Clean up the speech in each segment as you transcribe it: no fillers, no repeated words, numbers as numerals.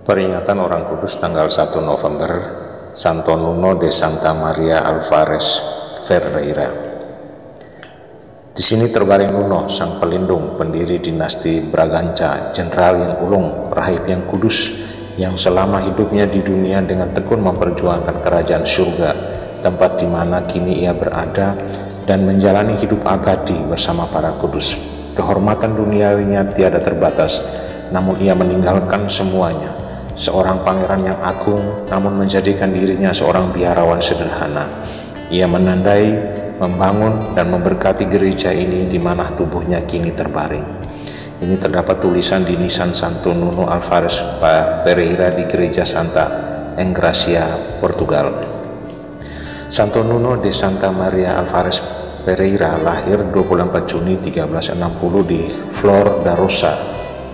Peringatan Orang Kudus tanggal 1 November, Santo Nuno de Santa Maria Alvarez Ferreira. Di sini terbaring Nuno, sang pelindung, pendiri dinasti Braganca, jenderal yang ulung, rahib yang kudus, yang selama hidupnya di dunia dengan tekun memperjuangkan kerajaan surga, tempat di mana kini ia berada dan menjalani hidup abadi bersama para kudus. Kehormatan duniawinya tiada terbatas, namun ia meninggalkan semuanya. Seorang pangeran yang agung, namun menjadikan dirinya seorang biarawan sederhana. Ia menandai, membangun, dan memberkati gereja ini di mana tubuhnya kini terbaring. Ini terdapat tulisan di nisan Santo Nuno Alvarez Pereira di Gereja Santa Engracia, Portugal. Santo Nuno de Santa Maria Alvarez Pereira lahir 24 Juni 1360 di Flor da Rosa,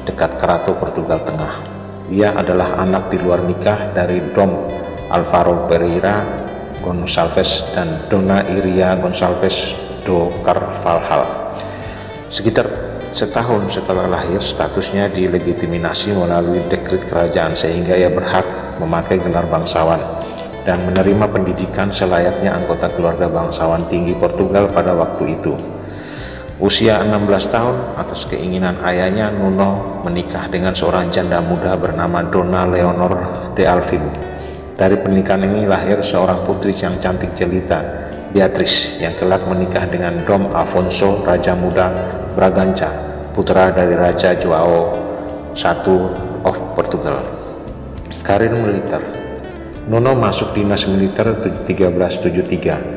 dekat Crato, Portugal Tengah. Ia adalah anak di luar nikah dari Dom Alvaro Pereira Gonçalves dan Dona Iria Gonçalves do Carvalhal. Sekitar setahun setelah lahir, statusnya dilegitimasi melalui dekret kerajaan sehingga ia berhak memakai gelar bangsawan dan menerima pendidikan selayaknya anggota keluarga bangsawan tinggi Portugal pada waktu itu. Usia 16 tahun, atas keinginan ayahnya, Nuno menikah dengan seorang janda muda bernama Dona Leonor de Alvim. Dari pernikahan ini lahir seorang putri yang cantik jelita, Beatrice, yang kelak menikah dengan Dom Afonso, Raja Muda Braganca, putra dari Raja João I of Portugal. Karir militer. Nuno masuk dinas militer 1373.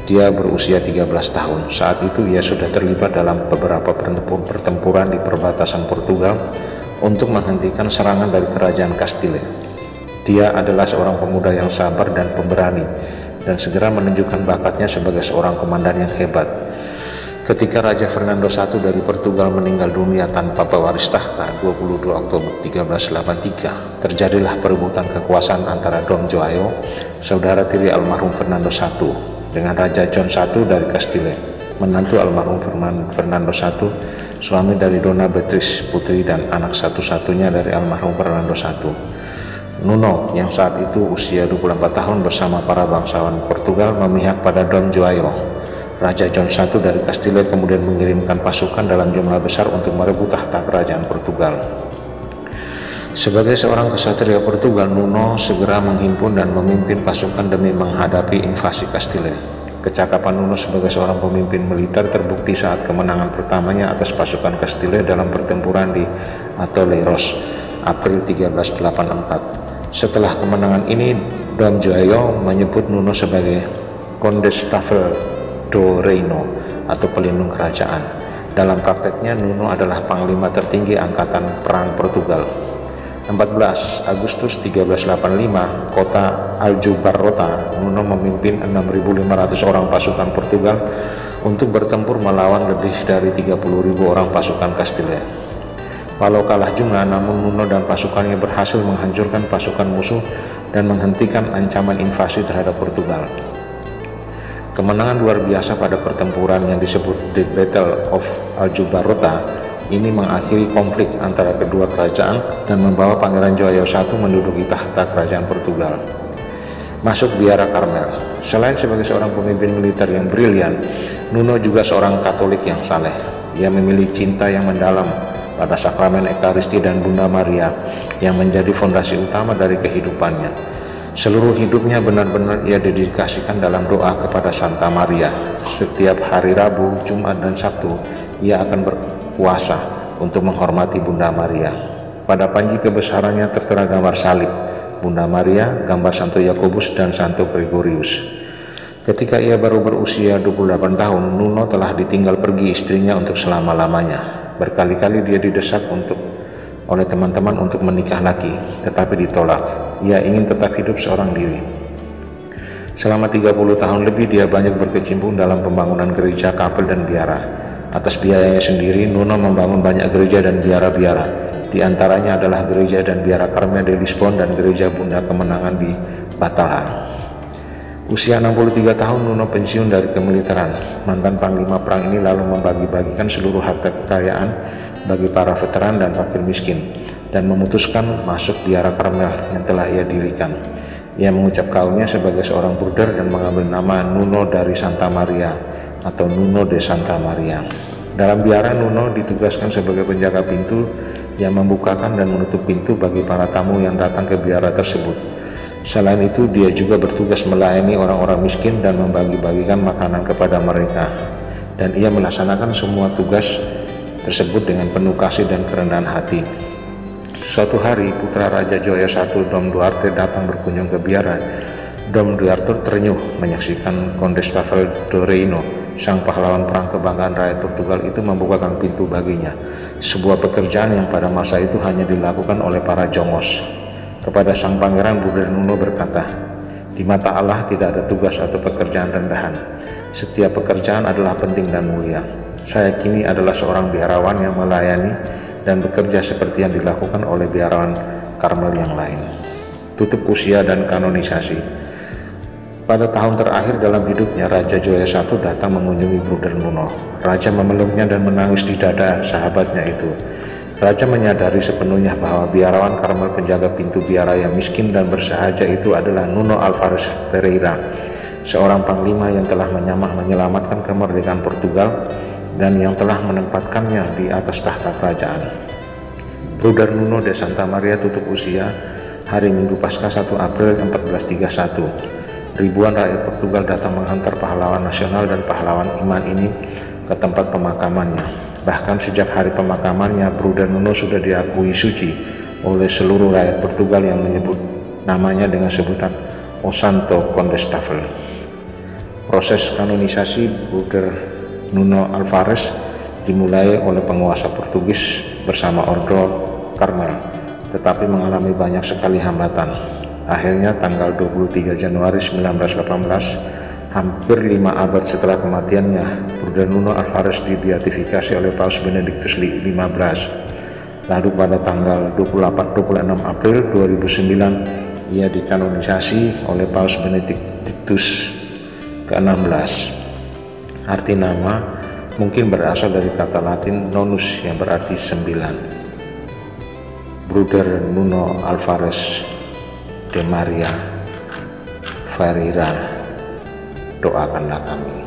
Dia berusia 13 tahun. Saat itu ia sudah terlibat dalam beberapa pertempuran di perbatasan Portugal untuk menghentikan serangan dari kerajaan Castile. Dia adalah seorang pemuda yang sabar dan pemberani dan segera menunjukkan bakatnya sebagai seorang komandan yang hebat. Ketika Raja Fernando I dari Portugal meninggal dunia tanpa pewaris tahta 22 Oktober 1383, terjadilah perebutan kekuasaan antara Dom João, saudara tiri almarhum Fernando I, dengan Raja John I dari Castile, menantu almarhum Fernando I, suami dari Dona Beatrice, putri dan anak satu-satunya dari almarhum Fernando I. Nuno yang saat itu usia 24 tahun bersama para bangsawan Portugal memihak pada Dom João. Raja John I dari Castile kemudian mengirimkan pasukan dalam jumlah besar untuk merebut tahta kerajaan Portugal. Sebagai seorang kesatria Portugal, Nuno segera menghimpun dan memimpin pasukan demi menghadapi invasi Castile. Kecakapan Nuno sebagai seorang pemimpin militer terbukti saat kemenangan pertamanya atas pasukan Castile dalam pertempuran di Atoleiros, April 1384. Setelah kemenangan ini, Dom João menyebut Nuno sebagai Condestable do Reino atau pelindung kerajaan. Dalam prakteknya, Nuno adalah panglima tertinggi angkatan perang Portugal. 14 Agustus 1385, kota Aljubarrota, Nuno memimpin 6.500 orang pasukan Portugal untuk bertempur melawan lebih dari 30.000 orang pasukan Castile. Walau kalah jumlah, namun Nuno dan pasukannya berhasil menghancurkan pasukan musuh dan menghentikan ancaman invasi terhadap Portugal. Kemenangan luar biasa pada pertempuran yang disebut The Battle of Aljubarrota ini mengakhiri konflik antara kedua kerajaan dan membawa Pangeran João I menduduki tahta kerajaan Portugal. Masuk biara Karmel. Selain sebagai seorang pemimpin militer yang brilian, Nuno juga seorang Katolik yang saleh. Ia memiliki cinta yang mendalam pada sakramen Ekaristi dan Bunda Maria yang menjadi fondasi utama dari kehidupannya. Seluruh hidupnya benar-benar ia dedikasikan dalam doa kepada Santa Maria. Setiap hari Rabu, Jumat, dan Sabtu, ia akan berpuasa untuk menghormati Bunda Maria. Pada panji kebesarannya tertera gambar salib, Bunda Maria, gambar Santo Yakobus, dan Santo Gregorius. Ketika ia baru berusia 28 tahun, Nuno telah ditinggal pergi istrinya untuk selama-lamanya. Berkali-kali dia didesak oleh teman-teman untuk menikah lagi, tetapi ditolak. Ia ingin tetap hidup seorang diri. Selama 30 tahun lebih dia banyak berkecimpung dalam pembangunan gereja, kapel, dan biara. Atas biayanya sendiri, Nuno membangun banyak gereja dan biara-biara. Di antaranya adalah gereja dan biara Carmel de Lisbon dan gereja Bunda Kemenangan di Batalha. Usia 63 tahun, Nuno pensiun dari kemiliteran. Mantan panglima perang ini lalu membagi-bagikan seluruh harta kekayaan bagi para veteran dan fakir miskin. dan memutuskan masuk biara Karmel yang telah ia dirikan. Ia mengucap kaulnya sebagai seorang bruder dan mengambil nama Nuno dari Santa Maria atau Nuno de Santa Maria. Dalam biara, Nuno ditugaskan sebagai penjaga pintu yang membukakan dan menutup pintu bagi para tamu yang datang ke biara tersebut. Selain itu, dia juga bertugas melayani orang-orang miskin dan membagi-bagikan makanan kepada mereka. Dan ia melaksanakan semua tugas tersebut dengan penuh kasih dan kerendahan hati. Suatu hari, putra Raja Joya I, Dom Duarte, datang berkunjung ke biara. Dom Duarte terenyuh menyaksikan Condestable do Reino, sang pahlawan perang kebanggaan rakyat Portugal itu, membukakan pintu baginya. Sebuah pekerjaan yang pada masa itu hanya dilakukan oleh para jongos. Kepada sang pangeran, Bruder Nuno berkata, "Di mata Allah tidak ada tugas atau pekerjaan rendahan. Setiap pekerjaan adalah penting dan mulia. Saya kini adalah seorang biarawan yang melayani dan bekerja seperti yang dilakukan oleh biarawan Karmel yang lain." Tutup usia dan kanonisasi. Pada tahun terakhir dalam hidupnya, Raja Joya I datang mengunjungi Bruder Nuno. Raja memeluknya dan menangis di dada sahabatnya itu. Raja menyadari sepenuhnya bahwa biarawan Karmel penjaga pintu biara yang miskin dan bersahaja itu adalah Nuno Alvares Ferreira, seorang panglima yang telah menyelamatkan kemerdekaan Portugal dan yang telah menempatkannya di atas tahta kerajaan. Bruder Nuno de Santa Maria tutup usia hari Minggu Paskah 1 April 1431. Ribuan rakyat Portugal datang menghantar pahlawan nasional dan pahlawan iman ini ke tempat pemakamannya. Bahkan sejak hari pemakamannya, Bruder Nuno sudah diakui suci oleh seluruh rakyat Portugal yang menyebut namanya dengan sebutan O Santo Condestable. Proses kanonisasi Bruder Nuno Alvares dimulai oleh penguasa Portugis bersama Ordo Karmel, tetapi mengalami banyak sekali hambatan. Akhirnya tanggal 23 Januari 1918, hampir 5 abad setelah kematiannya, Bruder Nuno Alvares dibeatifikasi oleh Paus Benediktus XV. Lalu pada tanggal 26 April 2009, ia dikanonisasi oleh Paus Benediktus ke-16. Arti nama mungkin berasal dari kata Latin nonus yang berarti 9. Bruder Nuno Alvares de Maria Ferreira, doakanlah kami.